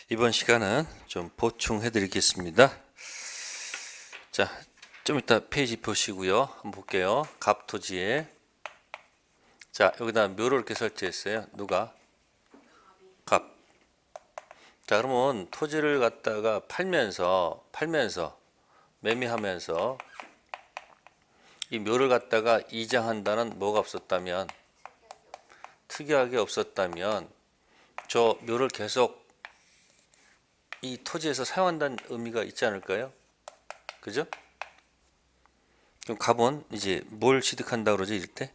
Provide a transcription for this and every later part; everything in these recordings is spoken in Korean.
이번 시간은 좀 보충해 드리겠습니다. 자, 좀 이따 페이지 보시고요. 한번 볼게요. 갑토지에. 자, 여기다 묘를 이렇게 설치했어요. 누가? 갑. 자, 그러면 토지를 갖다가 팔면서 매매하면서 이 묘를 갖다가 이장한다는 뭐가 없었다면, 특이하게 없었다면 저 묘를 계속 이 토지에서 사용한다는 의미가 있지 않을까요? 그죠? 그럼 갑은 이제 뭘 취득한다 그러죠, 이럴 때?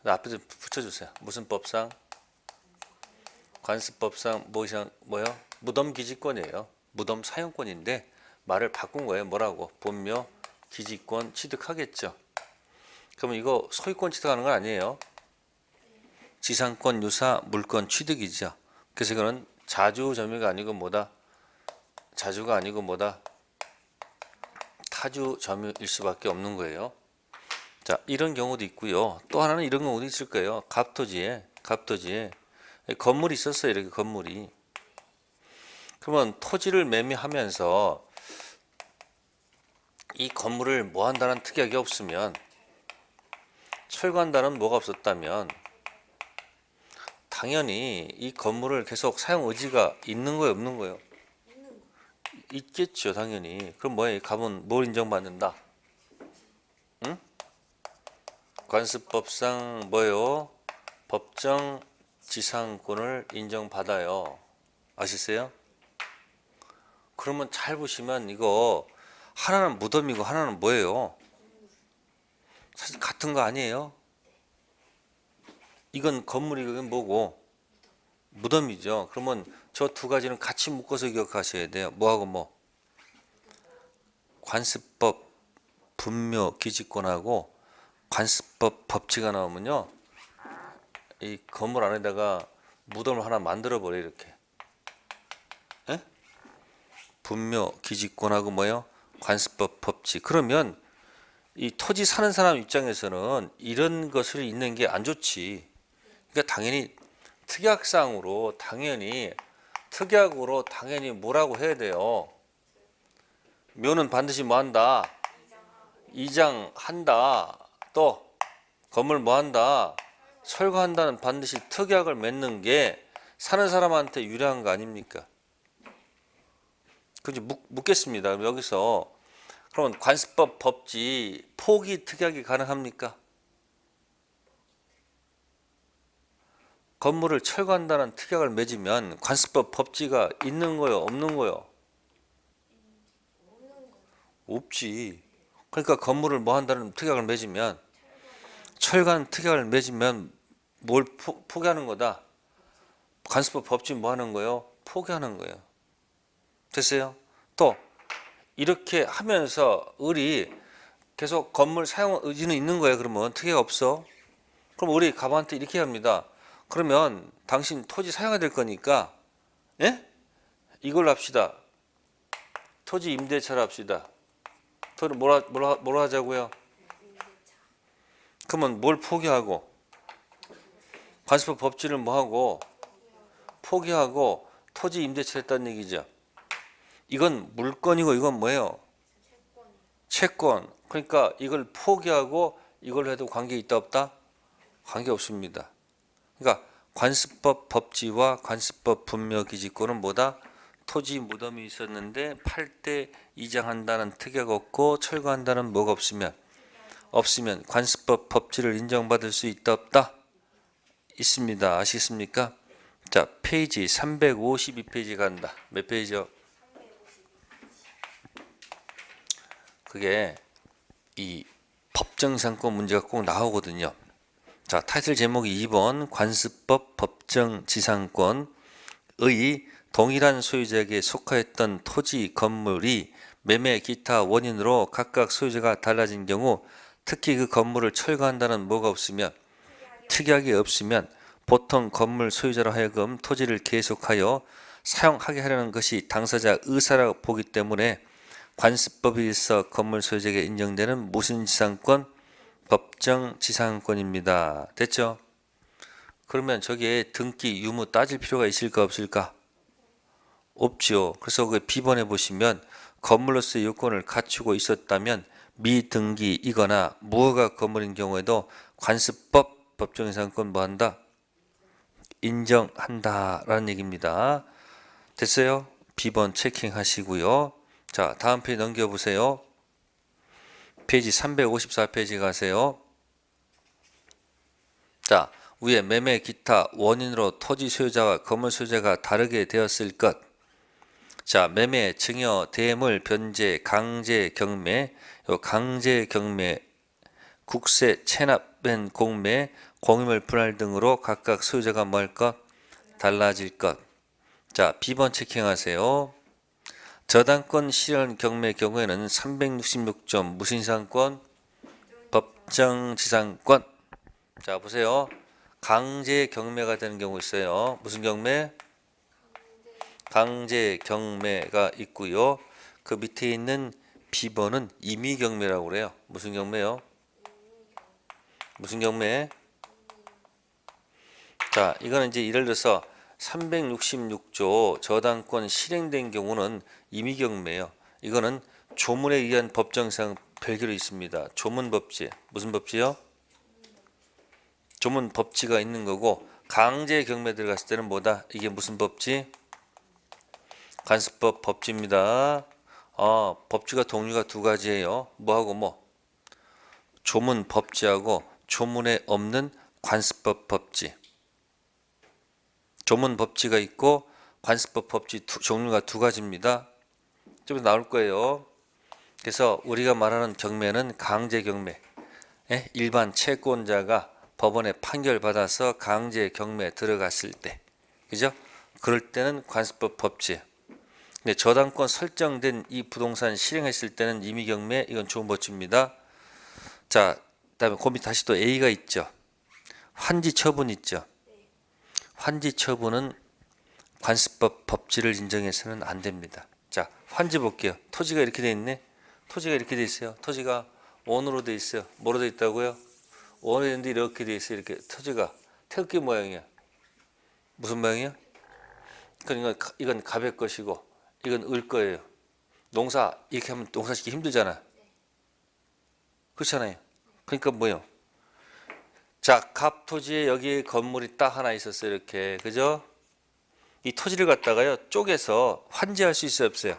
앞에 좀 붙여주세요. 무슨 법상? 관습법상 뭐요? 무덤 기지권이에요. 무덤 사용권인데 말을 바꾼 거예요. 뭐라고? 본묘 기지권 취득하겠죠. 그러면 이거 소유권 취득하는 건 아니에요. 지상권 유사 물권 취득이죠. 그래서 이거는 자주점유가 아니고 뭐다? 자주가 아니고 뭐다? 타주점유일 수밖에 없는 거예요. 자, 이런 경우도 있고요. 또 하나는 이런 경우도 있을 거예요. 갑토지에 건물이 있었어요. 이렇게 건물이. 그러면 토지를 매매하면서 이 건물을 뭐 한다는 특약이 없으면, 철거한다는 뭐가 없었다면 당연히 이 건물을 계속 사용 의지가 있는 거예요, 없는 거예요? 있겠죠, 당연히. 그럼 뭐예요? 갑은 뭘 인정받는다? 응? 관습법상 뭐예요? 법정 지상권을 인정받아요. 아시세요? 그러면 잘 보시면 이거 하나는 무덤이고 하나는 뭐예요? 사실 같은 거 아니에요? 이건 건물이고 이건 뭐고? 무덤이죠. 그러면 저 두 가지는 같이 묶어서 기억하셔야 돼요. 뭐하고 뭐? 관습법 분묘 기지권하고 관습법 법치가 나오면요, 이 건물 안에다가 무덤을 하나 만들어 버려 이렇게. 에? 분묘 기지권하고 뭐요? 관습법 법치. 그러면 이 토지 사는 사람 입장에서는 이런 것을 있는 게 안 좋지. 그러니까 당연히 특약으로 뭐라고 해야 돼요? 묘는 반드시 뭐 한다? 이장한다. 또 건물 뭐 한다? 철거한다는 반드시 특약을 맺는 게 사는 사람한테 유리한 거 아닙니까? 그죠? 묻겠습니다. 그럼 여기서 그러면 관습법 법지 포기 특약이 가능합니까? 건물을 철거한다는 특약을 맺으면 관습법 법지가 있는 거요, 없는 거요? 없지. 그러니까 건물을 뭐 한다는 특약을 맺으면, 철거하는 특약을 맺으면 뭘 포기하는 거다? 관습법 법지 뭐 하는 거요? 포기하는 거예요. 됐어요? 또 이렇게 하면서 우리 계속 건물 사용 의지는 있는 거예요. 그러면 특약 없어. 그럼 우리 갑한테 이렇게 합니다. 그러면 당신 토지 사용해야 될 거니까, 예? 이걸로 합시다. 토지 임대차로 합시다. 토지 뭐라 하자고요? 그러면 뭘 포기하고? 관습법 법지를 뭐 하고? 포기하고 토지 임대차 했다는 얘기죠. 이건 물건이고 이건 뭐예요? 채권. 그러니까 이걸 포기하고 이걸 해도 관계 있다 없다? 관계 없습니다. 그러니까 관습법 법지와 관습법 분묘 기지권은 뭐다? 토지 무덤이 있었는데 팔 때 이장한다는 특약 없고 철거한다는 뭐가 없으면 관습법 법지를 인정받을 수 있다 없다? 있습니다. 아시겠습니까? 자, 페이지 352페이지 간다. 몇 페이지요? 그게 이 법정상권 문제가 꼭 나오거든요. 자, 타이틀 제목이 2번 관습법 법정지상권의 동일한 소유자에게 속하였던 토지 건물이 매매 기타 원인으로 각각 소유자가 달라진 경우, 특히 그 건물을 철거한다는 뭐가 없으면, 특약이 없으면 보통 건물 소유자로 하여금 토지를 계속하여 사용하게 하려는 것이 당사자 의사라고 보기 때문에 관습법에 의해서 건물 소유자에게 인정되는 무신지상권, 법정지상권입니다. 됐죠? 그러면 저기에 등기 유무 따질 필요가 있을까 없을까? 없지요. 그래서 그 B번에 보시면 건물로서의 요건을 갖추고 있었다면 미등기이거나 무허가 건물인 경우에도 관습법 법정이상권 뭐한다? 인정한다라는 얘기입니다. 됐어요? B번 체킹하시고요. 자, 다음 페이지 넘겨보세요. 페이지 354페이지 가세요. 자, 위에 매매 기타 원인으로 토지 소유자와 건물 소유자가 다르게 되었을 것. 자, 매매, 증여, 대물, 변제, 강제, 경매, 강제, 경매, 국세, 체납된 공매, 공유물 분할 등으로 각각 소유자가 뭐 할 것? 달라질 것. 자, B번 체킹하세요. 저당권 실현 경매 경우에는 366점 무신상권, 법정지상권. 자, 보세요. 강제 경매가 되는 경우 있어요. 무슨 경매? 강제 경매가 있고요. 그 밑에 있는 B번은 임의 경매라고 그래요. 무슨 경매요? 무슨 경매? 자, 이거는 이제 예를 들어서 366조 저당권 실행된 경우는 임의 경매예요. 이거는 조문에 의한 법정상 별개로 있습니다. 조문 법지. 무슨 법지요? 조문 법지가 있는 거고, 강제 경매 들어갔을 때는 뭐다? 이게 무슨 법지? 관습법 법지입니다. 법지가 종류가 두 가지예요. 뭐하고 뭐? 조문 법지하고 조문에 없는 관습법 법지. 조문 법지가 있고 관습법 법지 종류가 두 가지입니다. 좀 나올 거예요. 그래서 우리가 말하는 경매는 강제 경매. 일반 채권자가 법원에 판결받아서 강제 경매 들어갔을 때, 그죠? 그럴 때는 관습법 법지. 근데 저당권 설정된 이 부동산 실행했을 때는 임의 경매, 이건 좋은 법지입니다. 자, 그다음에 그 밑에 다시 또 A가 있죠. 환지 처분 있죠. 환지 처분은 관습법 법지를 인정해서는 안 됩니다. 자, 환지 볼게요. 토지가 이렇게 돼 있네. 토지가 이렇게 돼 있어요. 토지가 원으로 돼 있어요. 뭐로 돼 있다고요? 원으로 돼 있는데 이렇게 돼 있어요. 이렇게 토지가 태극기 모양이야. 무슨 모양이야? 그러니까 이건 갑의 것이고 이건 을 거예요. 농사 이렇게 하면 농사 짓기 힘들잖아. 그렇잖아요. 그러니까 뭐요? 자, 갑 토지에 여기 건물이 딱 하나 있었어요. 이렇게. 그죠? 이 토지를 갖다가요, 쪼개서 환지할 수 있어요, 없어요?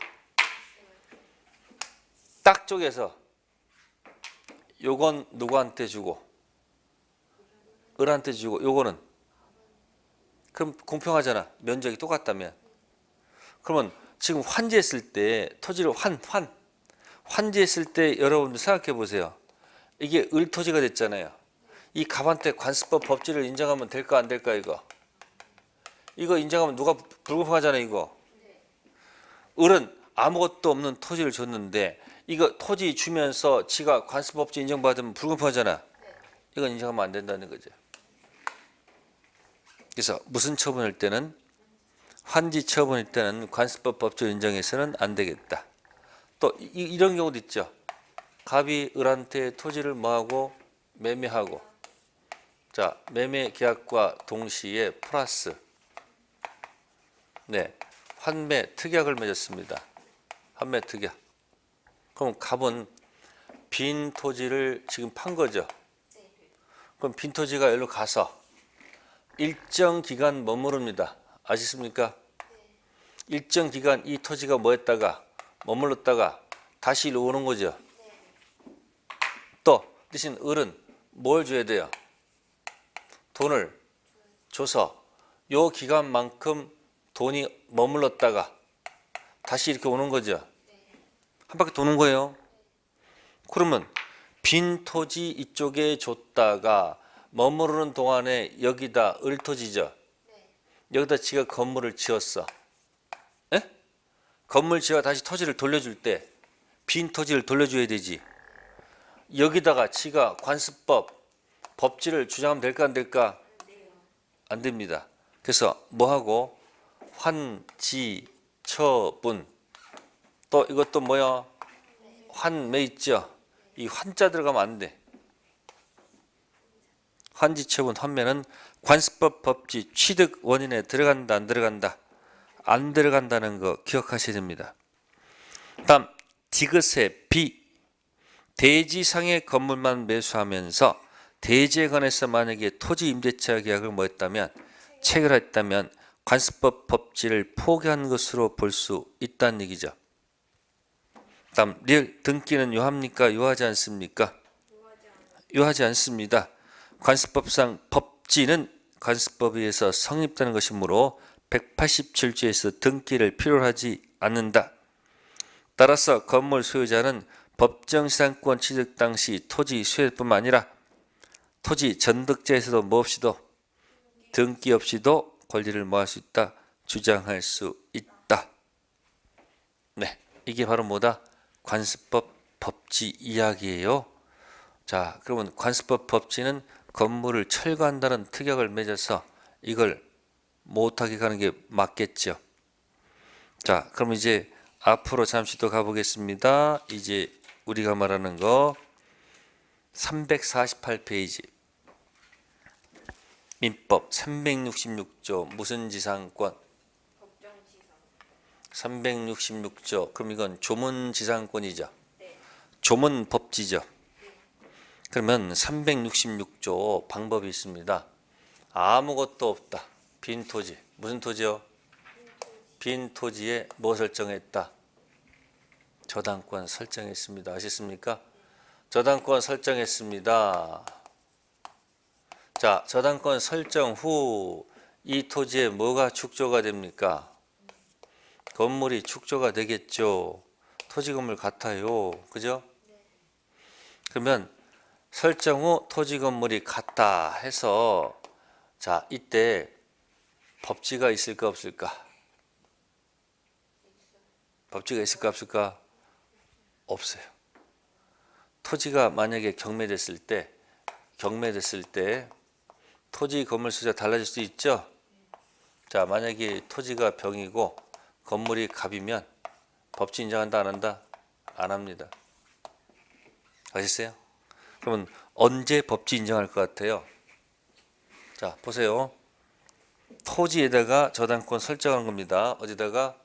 딱 쪼개서 요건 누구한테 주고 을한테 주고 요거는 그럼 공평하잖아. 면적이 똑같다면. 그러면 지금 환지했을 때 토지를 환지했을 때 여러분들 생각해 보세요. 이게 을 토지가 됐잖아요. 이 갑한테 관습법 법지를 인정하면 될까 안 될까 이거 인정하면 누가 불공평하잖아 이거. 을은 아무것도 없는 토지를 줬는데 이거 토지 주면서 지가 관습법지 인정받으면 불공평하잖아. 이건 인정하면 안 된다는 거죠. 그래서 무슨 처분일 때는 환지 처분일 때는 관습법 법지를 인정해서는 안 되겠다. 또 이런 경우도 있죠. 갑이 을한테 토지를 뭐하고 매매하고, 자, 매매 계약과 동시에 플러스 환매 특약을 맺었습니다. 환매 특약. 그럼 갑은 빈 토지를 지금 판 거죠. 그럼 빈 토지가 여기로 가서 일정 기간 머무릅니다. 아시습니까? 일정 기간 이 토지가 뭐 했다가 머물렀다가 다시 이리로 오는 거죠. 또 대신 을은 뭘 줘야 돼요? 돈을 줘서 요 기간만큼 돈이 머물렀다가 다시 이렇게 오는 거죠. 한 바퀴 도는 거예요. 그러면 빈 토지 이쪽에 줬다가 머무르는 동안에 여기다 을 토지죠. 여기다 지가 건물을 지었어. 건물 지어 다시 토지를 돌려줄 때 빈 토지를 돌려줘야 되지. 여기다가 지가 관습법 법지를 주장하면 될까 안 될까? 안 됩니다. 그래서 뭐하고 환지 처분, 또 이것도 뭐야? 환매 있죠. 이 환자 들어가면 안 돼. 환지 처분 환매는 관습법 법지 취득 원인에 들어간다 안 들어간다? 안 들어간다는 거 기억하셔야 됩니다. 다음 디귿의 비. 대지상의 건물만 매수하면서 대지에 관해서 만약에 토지 임대차 계약을 뭐 했다면 체결했다면 관습법 법지를 포기한 것으로 볼 수 있다는 얘기죠. 다음 리을 등기는 요합니까? 요하지 않습니까? 요하지 않습니다. 관습법상 법지는 관습법에 의해서 성립되는 것이므로 187조에서 등기를 필요로 하지 않는다. 따라서 건물 소유자는 법정시상권 취득 당시 토지 소유뿐만 아니라 토지 전득자에서도 뭐 없이도 등기 없이도 권리를 뭐할 수 있다? 주장할 수 있다. 네, 이게 바로 뭐다? 관습법 법지 이야기예요. 자, 그러면 관습법 법지는 건물을 철거한다는 특약을 맺어서 이걸 못하게 가는 게 맞겠죠. 자, 그럼 이제 앞으로 잠시 더 가보겠습니다. 이제 우리가 말하는 거 348페이지 민법 366조 무슨 지상권? 366조. 그럼 이건 조문지상권이죠. 조문 법지죠. 그러면 366조 방법이 있습니다. 아무것도 없다. 빈 토지. 무슨 토지요? 빈 토지에 뭐 설정했다? 저당권 설정했습니다. 아셨습니까? 저당권 설정했습니다. 자, 저당권 설정 후 이 토지에 뭐가 축조가 됩니까? 건물이 축조가 되겠죠. 토지 건물 같아요. 그죠? 그러면 설정 후 토지 건물이 같다 해서 자, 이때 법지가 있을까 없을까? 법지가 있을까 없을까? 없어요. 토지가 만약에 경매됐을 때 토지 건물 수가 달라질 수 있죠. 자, 만약에 토지가 병이고 건물이 갑이면 법지 인정한다 안 한다? 안 합니다. 아셨어요? 그러면 언제 법지 인정할 것 같아요? 자, 보세요. 토지에다가 저당권 설정한 겁니다. 어디다가?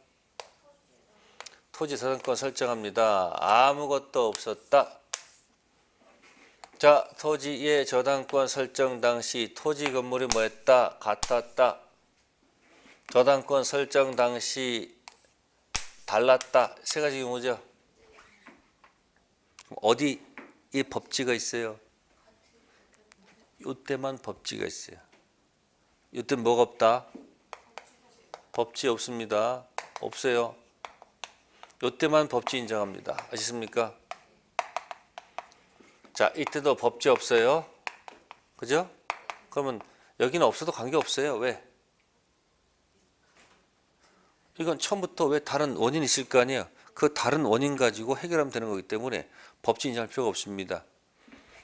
토지 저당권 설정합니다. 아무것도 없었다. 자, 토지의 저당권 설정 당시 토지 건물이 뭐했다? 같았다. 저당권 설정 당시 달랐다. 세 가지 경우죠. 어디에 법지가 있어요? 이때만 법지가 있어요. 이때 뭐가 없다? 법지 없습니다. 없어요. 이때만 법지 인정합니다. 아시습니까? 자, 이때도 법지 없어요. 그죠? 그러면 여기는 없어도 관계없어요. 왜? 이건 처음부터 왜 다른 원인이 있을 거 아니에요. 그 다른 원인 가지고 해결하면 되는 거기 때문에 법지 인정할 필요가 없습니다.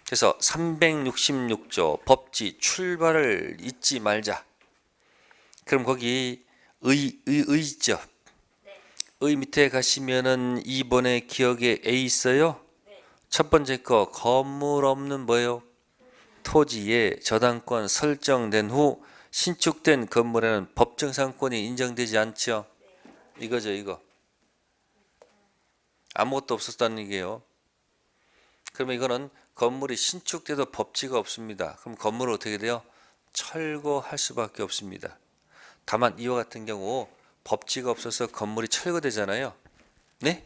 그래서 366조 법지 출발을 잊지 말자. 그럼 거기 의죠. 의 밑에 가시면은 2번에 기억에 A 있어요. 첫 번째 거 건물 없는 뭐예요? 토지에 저당권 설정된 후 신축된 건물에는 법정상권이 인정되지 않죠. 이거죠, 이거. 아무것도 없었다는 얘기예요. 그러면 이거는 건물이 신축돼도 법지가 없습니다. 그럼 건물은 어떻게 돼요? 철거할 수밖에 없습니다. 다만 이와 같은 경우 법지가 없어서 건물이 철거되잖아요. 네?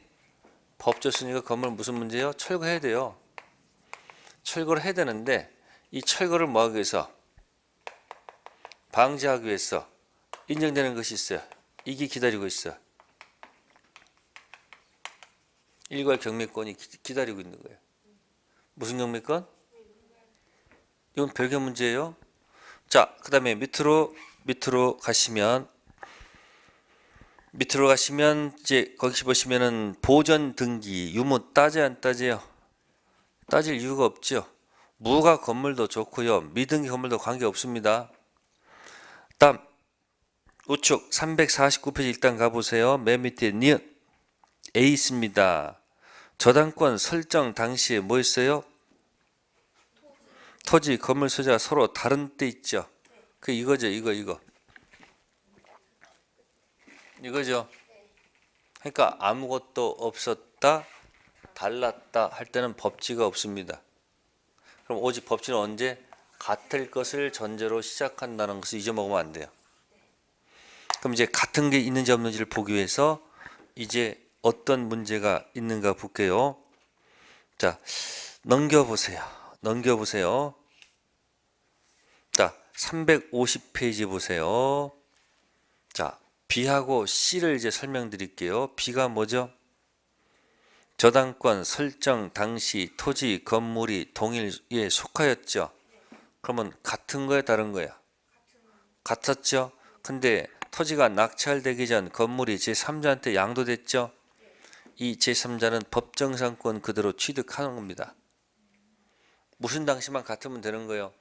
법지 없으니까 건물 무슨 문제예요? 철거해야 돼요. 철거를 해야 되는데 이 철거를 뭐 하기 위해서? 방지하기 위해서 인정되는 것이 있어요. 이게 기다리고 있어. 일괄 경매권이 기다리고 있는 거예요. 무슨 경매권? 이건 별개 문제예요. 자, 그 다음에 밑으로 가시면 이제 거기 보시면은 보전 등기 유무 따져 안 따져요? 따질 이유가 없죠. 무가 건물도 좋고요. 미등기 건물도 관계 없습니다. 다음 우측 349페이지 일단 가보세요. 맨 밑에 니은 A 있습니다. 저당권 설정 당시에 뭐 있어요? 토지 건물 소유자가 서로 다른 때 있죠. 그 이거죠. 이거 이거죠. 그러니까 아무것도 없었다, 달랐다 할 때는 법지가 없습니다. 그럼 오직 법지는 언제? 같을 것을 전제로 시작한다는 것을 잊어먹으면 안 돼요. 그럼 이제 같은 게 있는지 없는지를 보기 위해서 이제 어떤 문제가 있는가 볼게요. 자, 넘겨보세요. 자, 350페이지 보세요. 자, B하고 C를 이제 설명드릴게요. B가 뭐죠? 저당권 설정 당시 토지 건물이 동일에 속하였죠. 그러면 같은 거야 다른 거야? 같았죠. 근데 토지가 낙찰되기 전 건물이 제3자한테 양도됐죠. 이 제3자는 법정상권 그대로 취득하는 겁니다. 무슨 당시만 같으면 되는 거예요?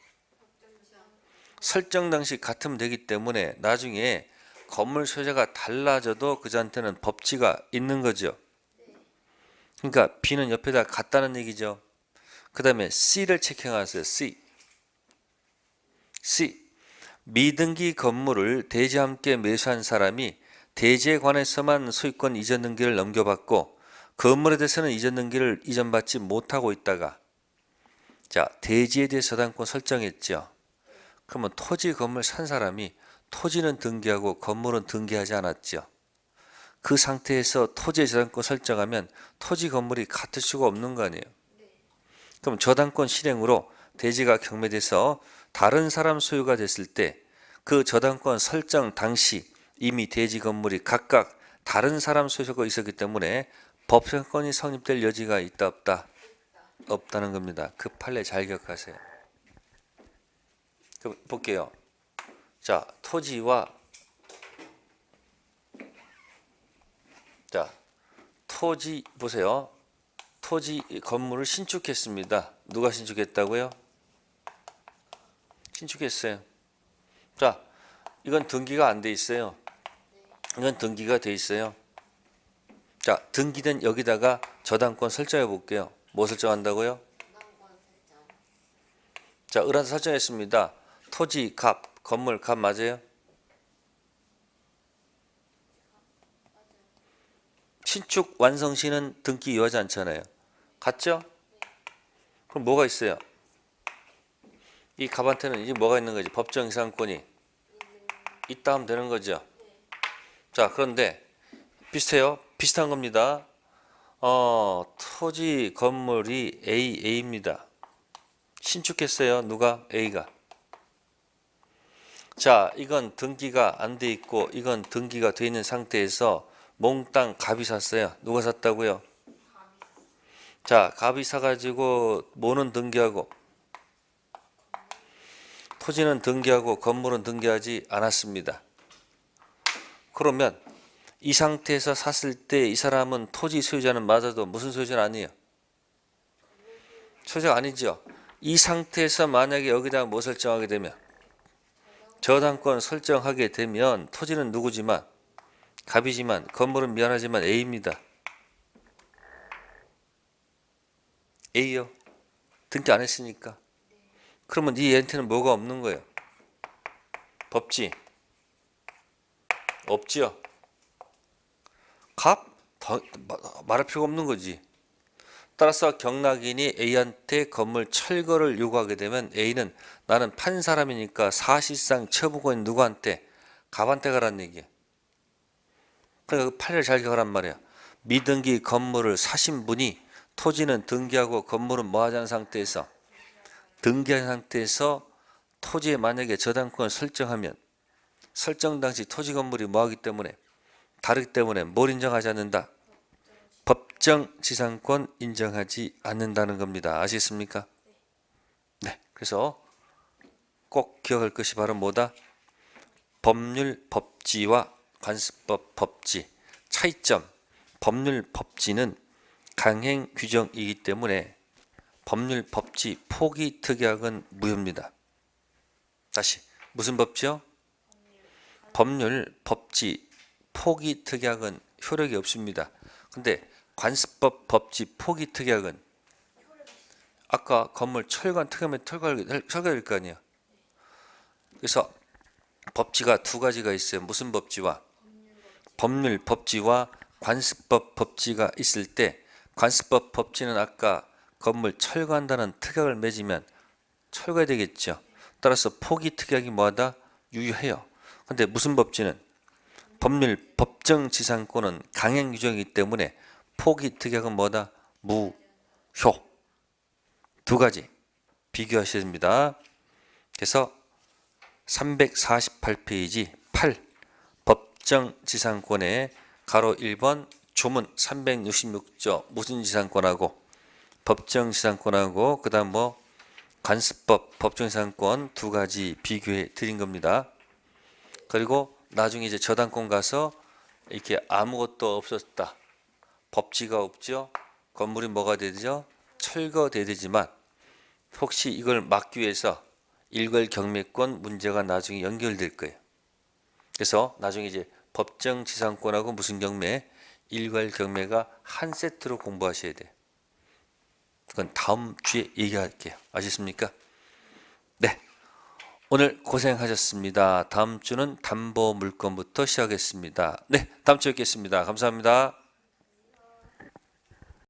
설정 당시 같으면 되기 때문에 나중에 건물 소재가 달라져도 그자한테는 법지가 있는 거죠. 그러니까 B는 옆에다 같다는 얘기죠. 그 다음에 C를 체크하세요. C. 미등기 건물을 대지와 함께 매수한 사람이 대지에 관해서만 소유권 이전 등기를 넘겨받고 건물에 대해서는 이전 등기를 이전받지 못하고 있다가 자, 대지에 대해 저당권 설정했죠. 그러면 토지 건물 산 사람이 토지는 등기하고 건물은 등기하지 않았죠. 그 상태에서 토지의 저당권 설정하면 토지 건물이 같을 수가 없는 거 아니에요. 그럼 저당권 실행으로 대지가 경매돼서 다른 사람 소유가 됐을 때 그 저당권 설정 당시 이미 대지 건물이 각각 다른 사람 소유가 있었기 때문에 법정권이 성립될 여지가 있다 없다? 없다는 겁니다. 그 판례 잘 기억하세요. 그럼 볼게요. 자, 토지 보세요. 토지 건물을 신축했습니다. 누가 신축했다고요? 신축했어요. 자, 이건 등기가 안 돼 있어요. 이건 등기가 돼 있어요. 자, 등기된 여기다가 저당권 설정해 볼게요. 뭐 설정한다고요? 자, 을한테 설정했습니다. 토지 값, 건물 값 맞아요? 신축 완성 시는 등기 요하지 않잖아요. 같죠? 그럼 뭐가 있어요? 이 값한테는 이제 뭐가 있는 거지? 법정 이상권이 있다 하면 되는 거죠. 자, 그런데 비슷해요. 비슷한 겁니다. 토지 건물이 A입니다. 신축했어요. 누가? A가. 자, 이건 등기가 안 돼 있고 이건 등기가 돼 있는 상태에서 몽땅 갑이 샀어요. 누가 샀다고요? 자, 갑이 사가지고 뭐는 등기하고 토지는 등기하고 건물은 등기하지 않았습니다. 그러면 이 상태에서 샀을 때 이 사람은 토지 소유자는 맞아도 무슨 소유자는 아니에요? 소유자가 아니죠. 이 상태에서 만약에 여기다가 뭐 설정하게 되면 저당권 설정하게 되면 토지는 누구지만 갑이지만 건물은 미안하지만 A입니다. A요. 등기 안 했으니까. 그러면 이 얘한테는 뭐가 없는 거예요? 법지. 없지요. 값? 더 말할 필요가 없는 거지. 따라서 경락인이 A한테 건물 철거를 요구하게 되면 A는 나는 판 사람이니까 사실상 처분권이 누구한테? 갑한테 가란 얘기야. 그러니까 그 판례를 잘 기억하란 말이야. 미등기 건물을 사신 분이 토지는 등기하고 건물은 뭐 하지 않은 상태에서 등기한 상태에서 토지에 만약에 저당권을 설정하면 설정 당시 토지 건물이 뭐 하기 때문에 다르기 때문에 뭘 인정하지 않는다? 법정 지상권 인정하지 않는다는 겁니다. 아시겠습니까? 네. 그래서 꼭 기억할 것이 바로 뭐다? 법률 법지와 관습법 법지 차이점. 법률 법지는 강행 규정이기 때문에 법률 법지 포기 특약은 무효입니다. 다시 무슨 법지요? 법률 법지 포기 특약은 효력이 없습니다. 근데 관습법 법지 포기 특약은 아까 건물 철거한 특약면 철거될 거 아니에요. 그래서 법지가 두 가지가 있어요. 무슨 법지와? 법률 법지와 관습법 법지가 있을 때 관습법 법지는 아까 건물 철거한다는 특약을 맺으면 철거해야 되겠죠. 따라서 포기 특약이 뭐하다? 유효해요. 근데 무슨 법지는 법률 법정지상권은 강행 규정이기 때문에 포기 특약은 뭐다? 무효. 두 가지 비교하셔야 됩니다. 그래서 348페이지 8 법정지상권의 가로 1번 조문 366조 무슨 지상권하고 법정지상권하고 그 다음 뭐 관습법 법정지상권 두 가지 비교해 드린 겁니다. 그리고 나중에 이제 저당권 가서 이렇게 아무것도 없었다. 법지가 없죠. 건물이 뭐가 되죠? 철거돼야 되지만 혹시 이걸 막기 위해서 일괄경매권 문제가 나중에 연결될 거예요. 그래서 나중에 이제 법정지상권하고 무슨 경매, 일괄경매가 한 세트로 공부하셔야 돼요. 그건 다음 주에 얘기할게요. 아셨습니까? 네. 오늘 고생하셨습니다. 다음 주는 담보물건부터 시작하겠습니다. 네. 다음 주에 뵙겠습니다. 감사합니다.